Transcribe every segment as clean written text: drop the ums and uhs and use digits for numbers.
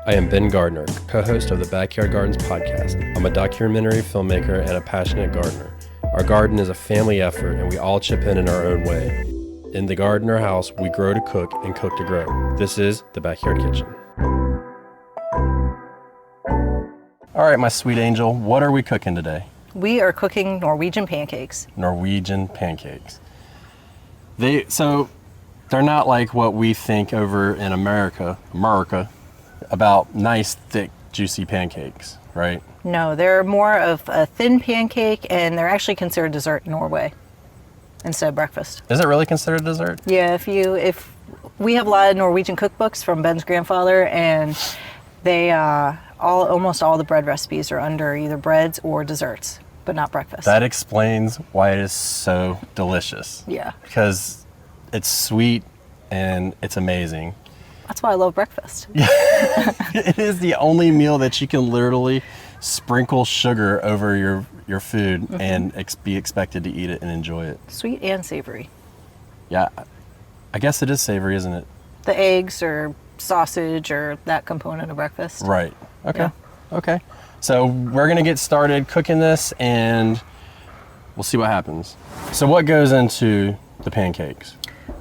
I am Ben Gardner, co-host of the Backyard Gardens podcast. I'm a documentary filmmaker and a passionate gardener. Our garden is a family effort and we all chip in our own way. In the Gardner house, we grow to cook and cook to grow. This is the Backyard Kitchen. All right, my sweet angel, what are we cooking today? We are cooking Norwegian pancakes. Norwegian pancakes. They're not like what we think over in America, about nice, thick, juicy pancakes, right? No, they're more of a thin pancake, and they're actually considered dessert in Norway instead of breakfast. Is it really considered dessert? Yeah, if we have a lot of Norwegian cookbooks from Ben's grandfather, and they almost all the bread recipes are under either breads or desserts, but not breakfast. That explains why it is so delicious. Yeah. Because it's sweet and it's amazing. That's why I love breakfast. It is the only meal that you can literally sprinkle sugar over your food and be expected to eat it and enjoy it. Sweet and savory. Yeah, I guess it is savory, isn't it? The eggs or sausage or that component of breakfast. Right. Okay. Yeah. Okay. So we're going to get started cooking this and we'll see what happens. So what goes into the pancakes?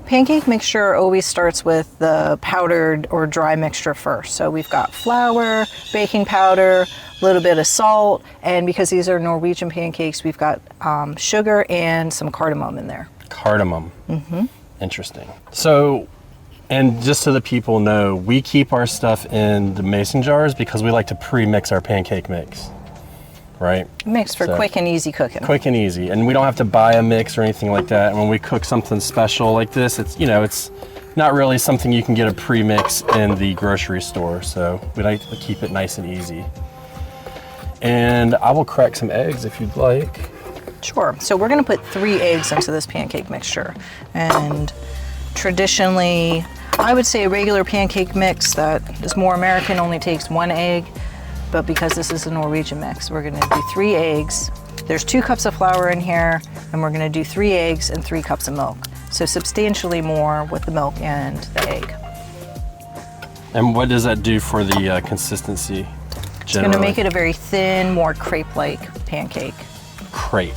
Pancake mixture always starts with the powdered or dry mixture first. So we've got flour, baking powder, a little bit of salt, and because these are Norwegian pancakes, we've got sugar and some cardamom in there. Cardamom. Mm-hmm. Interesting. So, and just so the people know, we keep our stuff in the mason jars because we like to pre-mix our pancake mix, right? Mixed for quick and easy cooking. Quick and easy, and we don't have to buy a mix or anything like that. And when we cook something special like this, it's not really something you can get a pre-mix in the grocery store. So we like to keep it nice and easy. And I will crack some eggs if you'd like. Sure. So we're going to put 3 eggs into this pancake mixture, and traditionally, I would say a regular pancake mix that is more American only takes 1 egg. But because this is a Norwegian mix, we're gonna do 3 eggs. There's 2 cups of flour in here, and we're gonna do 3 eggs and 3 cups of milk. So substantially more with the milk and the egg. And what does that do for the consistency generally? It's gonna make it a very thin, more crepe-like pancake. Crepe.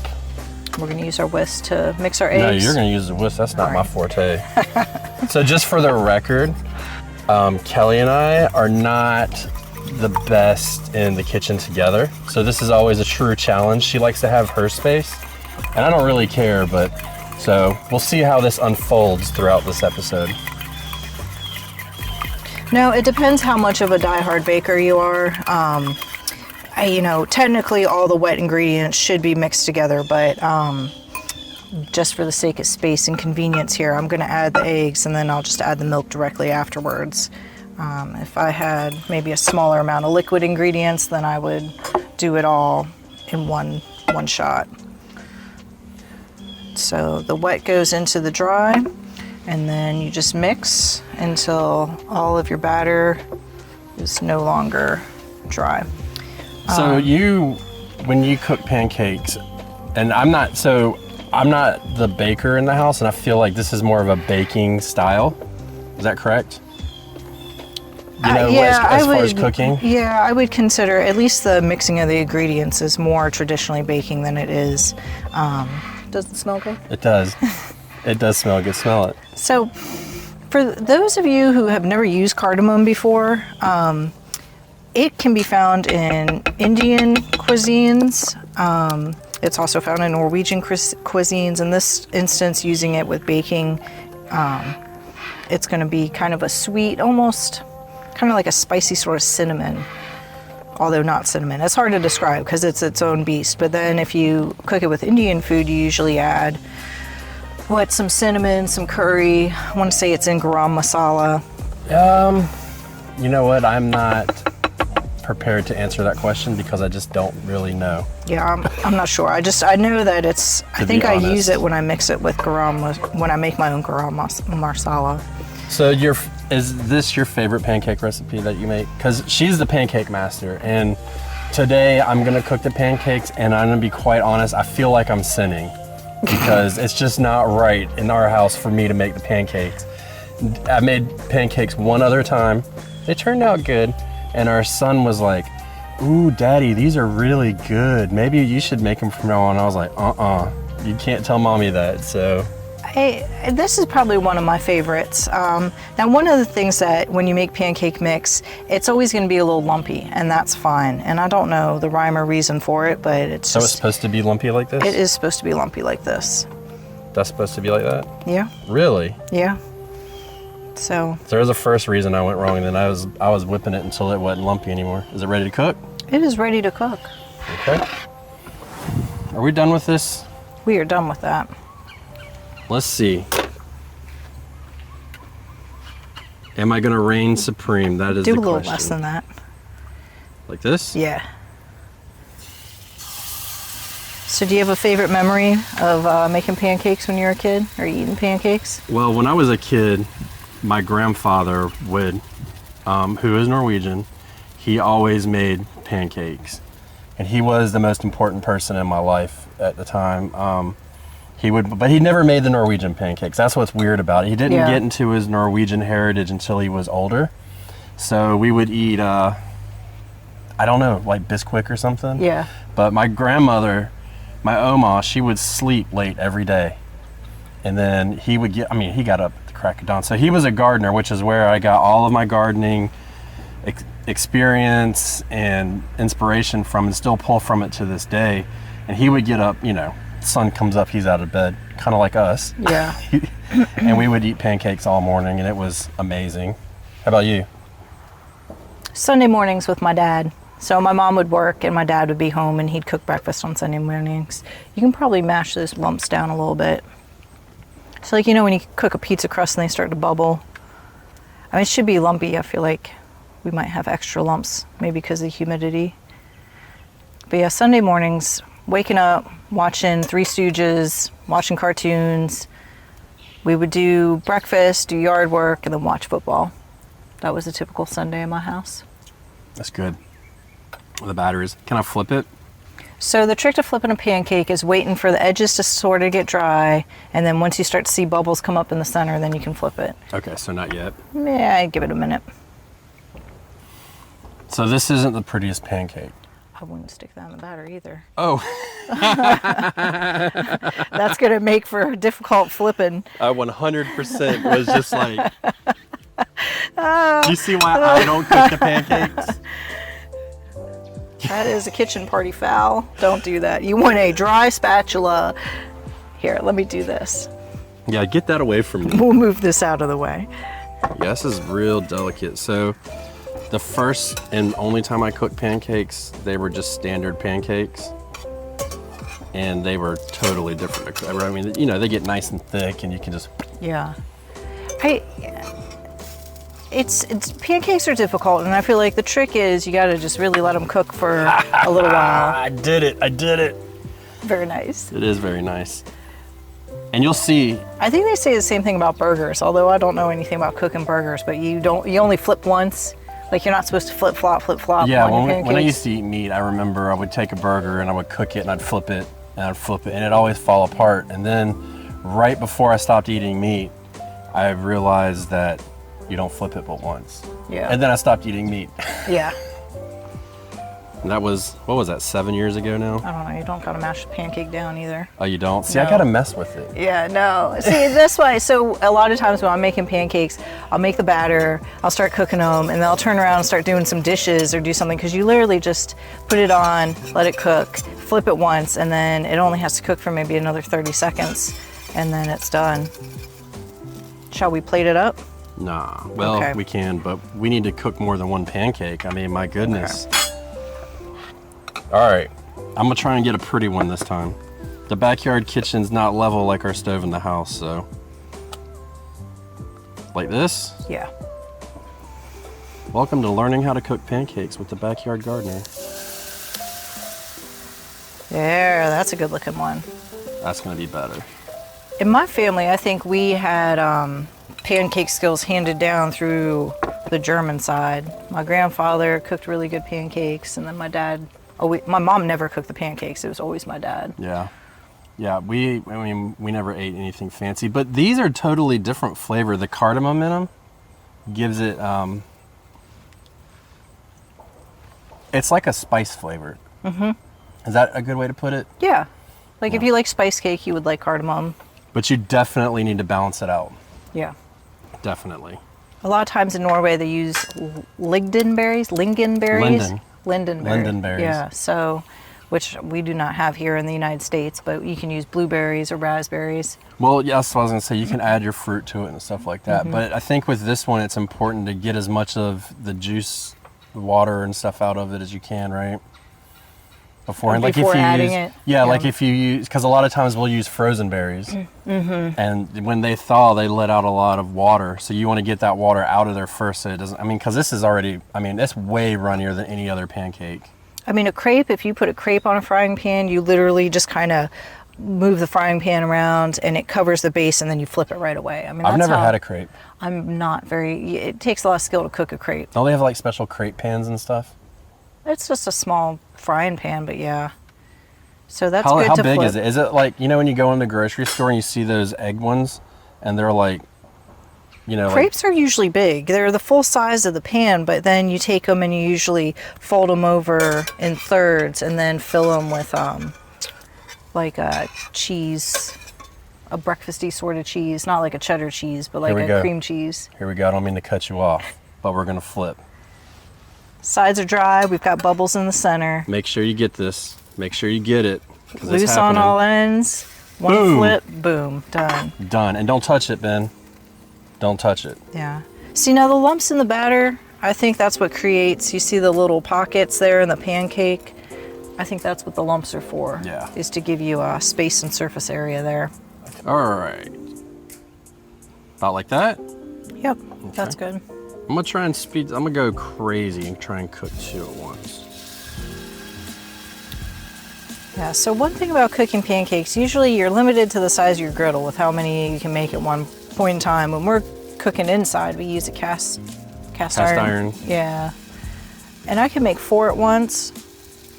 We're gonna use our whisk to mix our eggs. No, you're gonna use the whisk, that's not my forte. So just for the record, Kelly and I are not the best in the kitchen together. So this is always a true challenge. She likes to have her space, and I don't really care, but so we'll see how this unfolds throughout this episode. No, it depends how much of a diehard baker you are. Technically all the wet ingredients should be mixed together, but just for the sake of space and convenience here, I'm gonna add the eggs and then I'll just add the milk directly afterwards. If I had maybe a smaller amount of liquid ingredients, then I would do it all in one shot. So the wet goes into the dry, and then you just mix until all of your batter is no longer dry. So when you cook pancakes, and I'm not the baker in the house, and I feel like this is more of a baking style. Is that correct? As far as cooking? Yeah, I would consider at least the mixing of the ingredients is more traditionally baking than it is. Does it smell good? It does. It does smell good. Smell it. So for those of you who have never used cardamom before, it can be found in Indian cuisines. It's also found in Norwegian cuisines. In this instance, using it with baking, it's going to be kind of a sweet, almost kind of like a spicy sort of cinnamon, although not cinnamon. It's hard to describe because it's its own beast. But then if you cook it with Indian food, you usually add some cinnamon, some curry. I want to say it's in garam masala. You know what? I'm not prepared to answer that question because I just don't really know. Yeah, I'm not sure. I know that it's, I think I use it when I mix it with when I make my own garam masala. So is this your favorite pancake recipe that you make? Because she's the pancake master, and today I'm gonna cook the pancakes, and I'm gonna be quite honest, I feel like I'm sinning because it's just not right in our house for me to make the pancakes. I made pancakes one other time. They turned out good, And our son was like, ooh, Daddy, these are really good. Maybe you should make them from now on. I was like, you can't tell Mommy that, so. This is probably one of my favorites. Now, one of the things that when you make pancake mix, it's always going to be a little lumpy, and that's fine. And I don't know the rhyme or reason for it, but it's So it's supposed to be lumpy like this? It is supposed to be lumpy like this. That's supposed to be like that? Yeah. Really? Yeah. So there was a first reason I went wrong, and then I was whipping it until it wasn't lumpy anymore. Is it ready to cook? it is ready to cook. Okay. Are we done with this? We are done with that. Let's see. Am I gonna reign supreme? That is the question. Do a little less than that. Like this? Yeah. So do you have a favorite memory of making pancakes when you were a kid, or eating pancakes? Well, when I was a kid, my grandfather would, who is Norwegian, he always made pancakes. And he was the most important person in my life at the time. But he never made the Norwegian pancakes. That's what's weird about it. He didn't get into his Norwegian heritage until he was older. So we would eat, I don't know, like Bisquick or something. Yeah. But my grandmother, my Oma, she would sleep late every day. And then he got up at the crack of dawn. So he was a gardener, which is where I got all of my gardening experience and inspiration from, and still pull from it to this day. And he would get up, sun comes up, he's out of bed, kind of like us. Yeah. And we would eat pancakes all morning, and it was amazing. How about you? Sunday mornings with my dad. So my mom would work and my dad would be home, and he'd cook breakfast on Sunday mornings. You can probably mash those lumps down a little bit. So like, when you cook a pizza crust and they start to bubble, I mean, it should be lumpy. I feel like we might have extra lumps, maybe because of the humidity. But yeah, Sunday mornings, waking up, watching Three Stooges, watching cartoons. We would do breakfast, do yard work, and then watch football. That was a typical Sunday in my house. That's good. The batteries. Can I flip it? So the trick to flipping a pancake is waiting for the edges to sort of get dry, and then once you start to see bubbles come up in the center, then you can flip it. Okay, so not yet. Yeah, I'd give it a minute. So this isn't the prettiest pancake. I wouldn't stick that in the batter either. Oh. That's going to make for difficult flipping. I 100% was just like, do you see why I don't cook the pancakes? That is a kitchen party foul. Don't do that. You want a dry spatula. Here, let me do this. Yeah, get that away from me. We'll move this out of the way. Yeah, this is real delicate. So the first and only time I cooked pancakes, they were just standard pancakes. And they were totally different. I mean, they get nice and thick, and you can just... Yeah. Pancakes are difficult, and I feel like the trick is you got to just really let them cook for a little while. I did it. Very nice. It is very nice. And you'll see. I think they say the same thing about burgers, although I don't know anything about cooking burgers, but you only flip once. Like, you're not supposed to flip, flop. Yeah, when I used to eat meat, I remember I would take a burger and I would cook it and I'd flip it and it'd always fall apart. And then right before I stopped eating meat, I realized that you don't flip it but once. Yeah. And then I stopped eating meat. Yeah. And that was, what was that, 7 years ago now? I don't know, you don't gotta mash the pancake down either. Oh, you don't? See, No. I gotta mess with it. Yeah, no. See, that's why, so a lot of times when I'm making pancakes, I'll make the batter, I'll start cooking them, and then I'll turn around and start doing some dishes or do something, because you literally just put it on, let it cook, flip it once, and then it only has to cook for maybe another 30 seconds, and then it's done. Shall we plate it up? Nah, well, Okay. we can, but we need to cook more than one pancake. I mean, my goodness. Okay. All right, I'm gonna try and get a pretty one this time. The backyard kitchen's not level like our stove in the house, so. Like this? Yeah. Welcome to learning how to cook pancakes with the backyard gardener. There, that's a good looking one. That's gonna be better. In my family, I think we had pancake skills handed down through the German side. My grandfather cooked really good pancakes, and then my dad, my mom never cooked the pancakes. It was always my dad. Yeah. Yeah, we never ate anything fancy, but these are totally different flavor. The cardamom in them gives it, It's like a spice flavor. Mm-hmm. Is that a good way to put it? Yeah. Like if you like spice cake, you would like cardamom. But you definitely need to balance it out. Yeah. Definitely. A lot of times in Norway they use lingonberries. Lingonberries. Yeah. So, which we do not have here in the United States, but you can use blueberries or raspberries. Well, yes, I was going to say you can add your fruit to it and stuff like that. But I think with this one, it's important to get as much of the juice, the water and stuff out of it as you can, right? Before adding it. Yeah, like if you use, because a lot of times we'll use frozen berries, and when they thaw, they let out a lot of water. So you want to get that water out of there first, so it doesn't. I mean, because this is already, it's way runnier than any other pancake. I mean, a crepe. If you put a crepe on a frying pan, you literally just kind of move the frying pan around, and it covers the base, and then you flip it right away. I mean, I've never had a crepe. I'm not very. It takes a lot of skill to cook a crepe. Don't they have like special crepe pans and stuff? It's just a small frying pan, but yeah. So that's good to How big flip. is it? Is it like, when you go in the grocery store and you see those egg ones and they're like, Crepes are usually big. They're the full size of the pan, but then you take them and you usually fold them over in thirds and then fill them with like a cheese, a breakfasty sort of cheese, not like a cheddar cheese, but like a cream cheese. Here we go. I don't mean to cut you off, but we're going to flip. Sides are dry. We've got bubbles in the center. Make sure you get this. Make sure you get it. Loose on all ends. One flip, boom, done. Done. And don't touch it, Ben. Don't touch it. Yeah. See, now the lumps in the batter, I think that's what creates, you see the little pockets there in the pancake? I think that's what the lumps are for. Yeah. Is to give you a space and surface area there. All right. About like that? Yep, that's good. I'm going to try and I'm going to go crazy and try and cook two at once. Yeah, so one thing about cooking pancakes, usually you're limited to the size of your griddle with how many you can make at one point in time. When we're cooking inside, we use a cast iron. Yeah. And I can make 4 at once.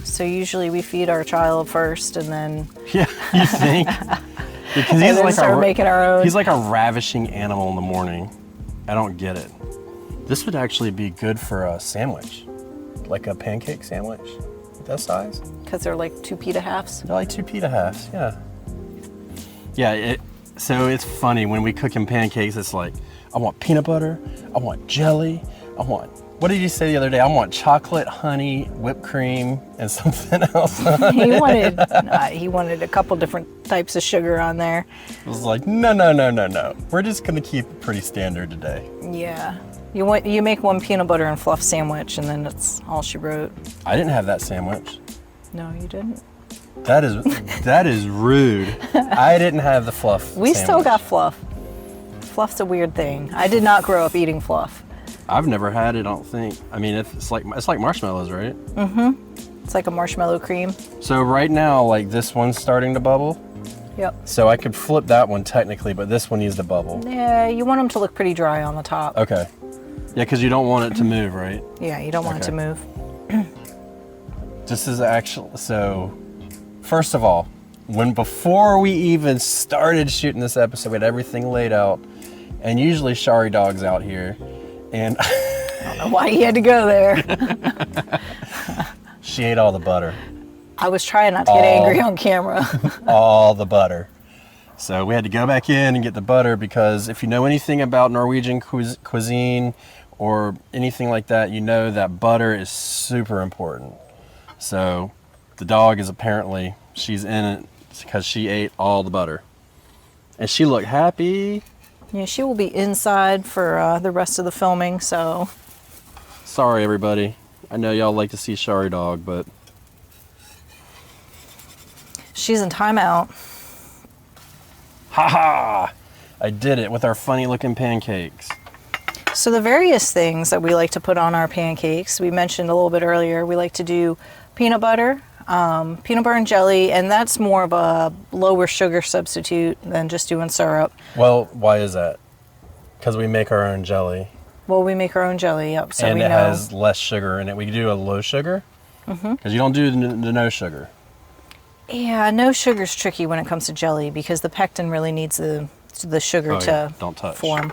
So usually we feed our child first and then... Yeah, you think? Because he's like start making our own. He's like a ravishing animal in the morning. I don't get it. This would actually be good for a sandwich. Like a pancake sandwich. That size? Because they're like 2 pita halves? They're like 2 pita halves, yeah. Yeah, so it's funny, when we cook in pancakes, it's like, I want peanut butter, I want jelly, I want, what did you say the other day? I want chocolate, honey, whipped cream, and something else. He wanted a couple different types of sugar on there. I was like, no. We're just gonna keep it pretty standard today. Yeah. You make one peanut butter and fluff sandwich, and then that's all she wrote. I didn't have that sandwich. No, you didn't. That is rude. I didn't have the fluff. We still got fluff. Fluff's a weird thing. I did not grow up eating fluff. I've never had it. I don't think. I mean, it's like marshmallows, right? Mm-hmm. It's like a marshmallow cream. So right now, like this one's starting to bubble. Yep. So I could flip that one technically, but this one needs to bubble. Yeah, you want them to look pretty dry on the top. Okay. Yeah, because you don't want it to move, right? Yeah, you don't want it to move. This is actually, so first of all, before we even started shooting this episode, we had everything laid out, and usually Shari Dog's out here, and I don't know why you had to go there. She ate all the butter. I was trying not to get angry on camera. All the butter. So we had to go back in and get the butter, because if you know anything about Norwegian cuisine or anything like that, you know that butter is super important. So the dog is apparently, she's in it because she ate all the butter. And she looked happy. Yeah, she will be inside for the rest of the filming, so. Sorry, everybody. I know y'all like to see Shari Dog, but. She's in timeout. Ha ha! I did it with our funny looking pancakes. So the various things that we like to put on our pancakes, we mentioned a little bit earlier, we like to do peanut butter and jelly, and that's more of a lower sugar substitute than just doing syrup. Well, why is that? Because we make our own jelly. Well, we make our own jelly, yep. So and we it know. has less sugar in it. We do a low sugar, because you don't do the no sugar. Yeah, no sugar's tricky when it comes to jelly, because the pectin really needs the sugar to form.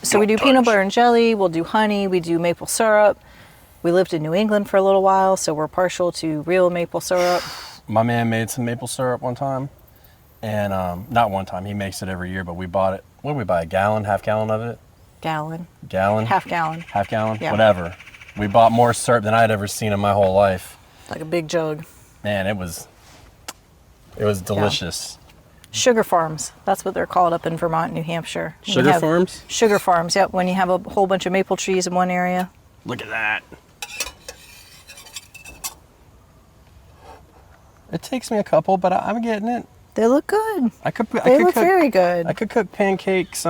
So we do peanut butter and jelly, we'll do honey, we do maple syrup, We lived in New England for a little while, so we're partial to real maple syrup. My man made some maple syrup one time, and not one time. He makes it every year, but we bought it. What did we buy? A gallon, half gallon of it? Gallon. Gallon? Half gallon. Half gallon? Yeah. Whatever. We bought more syrup than I'd ever seen in my whole life. Like a big jug. Man, it was delicious. Sugar farms. That's what they're called up in Vermont, New Hampshire. Sugar farms? Sugar farms, yep. When you have a whole bunch of maple trees in one area. Look at that. It takes me a couple, but I'm getting it. They look good. They look very good. I could cook pancakes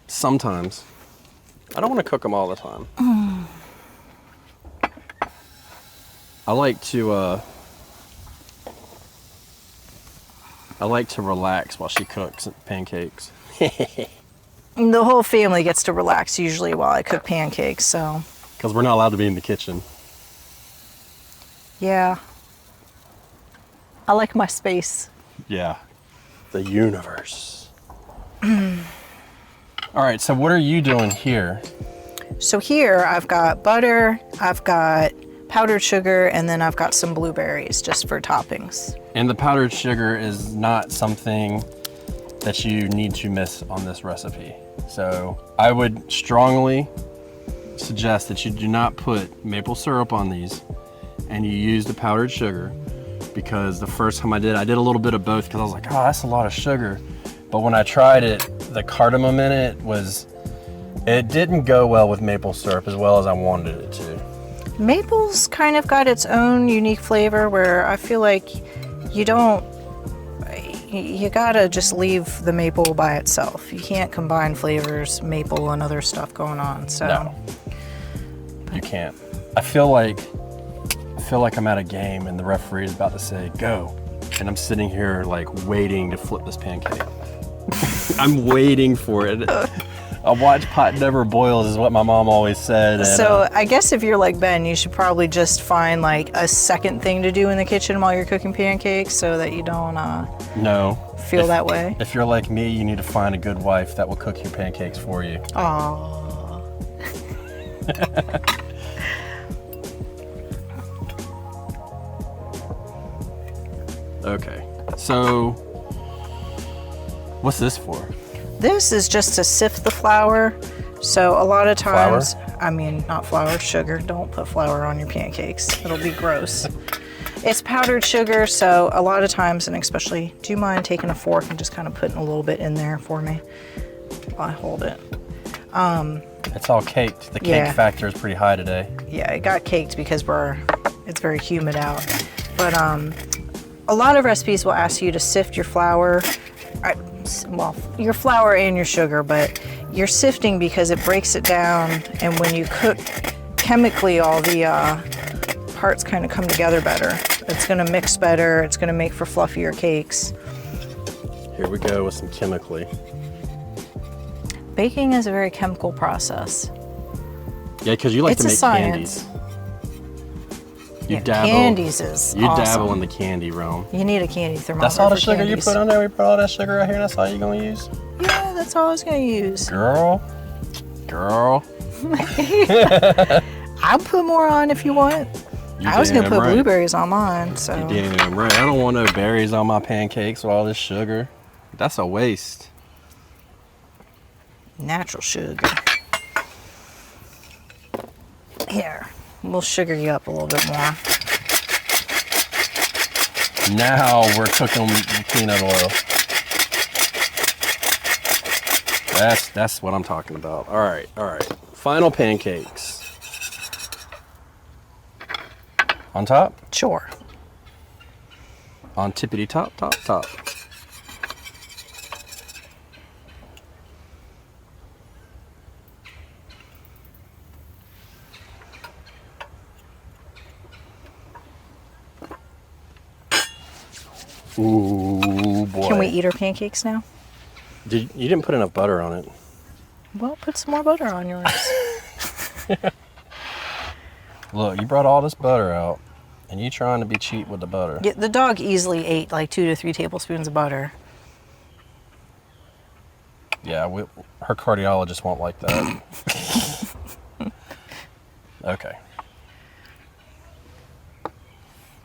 sometimes. I don't want to cook them all the time. I like to relax while she cooks pancakes. The whole family gets to relax usually while I cook pancakes, so. Because we're not allowed to be in the kitchen. Yeah. I like my space. Yeah. The universe. All right, so what are you doing here? So here I've got butter, I've got powdered sugar, and then I've got some blueberries just for toppings. And the powdered sugar is not something that you need to miss on this recipe. So I would strongly suggest that you do not put maple syrup on these and you use the powdered sugar, because the first time I did a little bit of both because I was like, oh, that's a lot of sugar. But when I tried it, the cardamom in it didn't go well with maple syrup as well as I wanted it to. Maple's kind of got its own unique flavor where I feel like you gotta just leave the maple by itself. You can't combine flavors, maple and other stuff going on, so. No, you can't. I feel like I'm at a game and the referee is about to say, go. And I'm sitting here like waiting to flip this pancake. I'm waiting for it. A watch pot never boils is what my mom always said. And, so I guess if you're like Ben, you should probably just find like a second thing to do in the kitchen while you're cooking pancakes so that you don't feel that way. If you're like me, you need to find a good wife that will cook your pancakes for you. Aww. Okay, so what's this for? This is just to sift the flour. So a lot of times, Flour? I mean, not flour, sugar. Don't put flour on your pancakes. It'll be gross. It's powdered sugar, so a lot of times, and especially, do you mind taking a fork and just kind of putting a little bit in there for me while I hold it? It's all caked. The cake factor is pretty high today. Yeah, it got caked because it's very humid out. But a lot of recipes will ask you to sift your flour. Well, your flour and your sugar, but you're sifting because it breaks it down, and when you cook chemically, all the parts kind of come together better. It's gonna mix better, it's gonna make for fluffier cakes. Here we go with some chemically. Baking is a very chemical process. Yeah, because you like It's to a make science. candies. Yeah, candies is You awesome. dabble in the candy realm. You need a candy thermometer. That's all the for sugar candies. you put on there? We put all that sugar right here and that's all you're gonna use? Yeah, that's all I was gonna use. Girl. I'll put more on if you want. I was gonna put blueberries on mine, so. You damn right. I don't want no berries on my pancakes with all this sugar. That's a waste. Natural sugar. Here, we'll sugar you up a little bit more. Now we're cooking the peanut oil. That's what I'm talking about. All right. Final pancakes. On top? Sure. On tippity top. Ooh, boy. Can we eat our pancakes now? You didn't put enough butter on it. Well, put some more butter on yours. Look, you brought all this butter out, and you trying to be cheap with the butter. Yeah, the dog easily ate like 2 to 3 tablespoons of butter. Yeah, her cardiologist won't like that. Okay.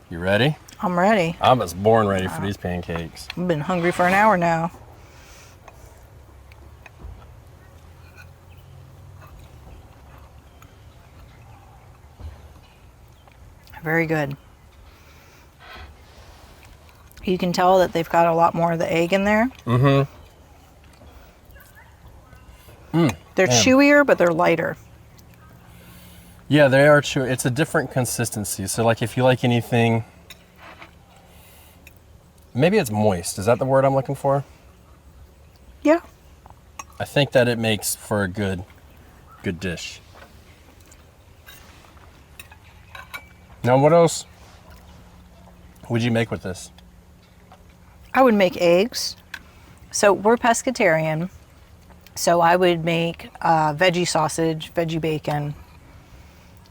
You ready? I'm ready. I was born ready for these pancakes. I've been hungry for an hour now. Very good. You can tell that they've got a lot more of the egg in there. Mm-hmm. They're chewier, but they're lighter. Yeah, they are chewy. It's a different consistency. So like if you like anything, maybe it's moist. Is that the word I'm looking for? Yeah. I think that it makes for a good dish. Now, what else would you make with this? I would make eggs. So we're pescatarian. So I would make veggie sausage, veggie bacon.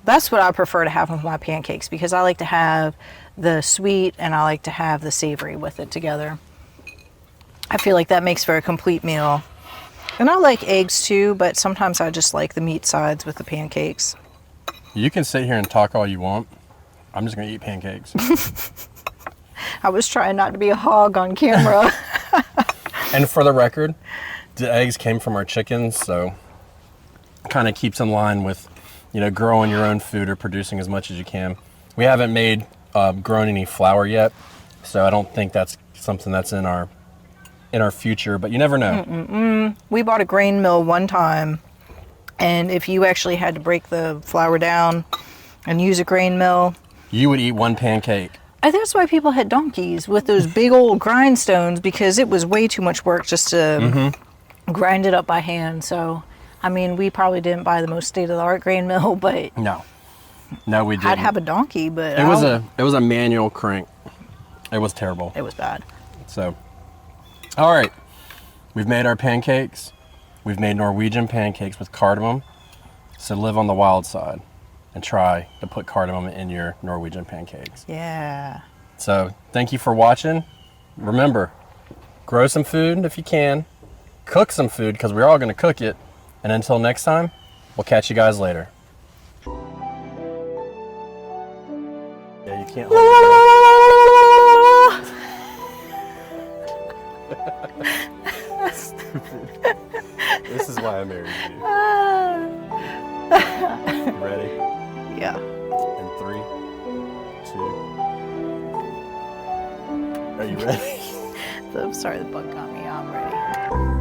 That's what I prefer to have with my pancakes because I like to have the sweet and I like to have the savory with it together. I feel like that makes for a complete meal. And I like eggs too, but sometimes I just like the meat sides with the pancakes. You can sit here and talk all you want. I'm just going to eat pancakes. I was trying not to be a hog on camera. And for the record, the eggs came from our chickens, so kind of keeps in line with, you know, growing your own food or producing as much as you can. We haven't grown any flour yet, so I don't think that's something that's in our future, but you never know. We bought a grain mill one time, and if you actually had to break the flour down and use a grain mill, You would eat one pancake. I think that's why people had donkeys with those big old grindstones because it was way too much work just to grind it up by hand. So, I mean, we probably didn't buy the most state-of-the-art grain mill, but No, we didn't. I'd have a donkey, but It was a manual crank. It was terrible. it was bad. So, all right, we've made our pancakes. We've made Norwegian pancakes with cardamom. So live on the wild side and try to put cardamom in your Norwegian pancakes. Yeah. So thank you for watching. Remember, grow some food if you can. Cook some food because we're all going to cook it. And until next time, we'll catch you guys later. Yeah, you can't hold it. This is why I married you. You ready? Yeah. In 3, 2. Are you ready? I'm sorry, the bug got me. I'm ready.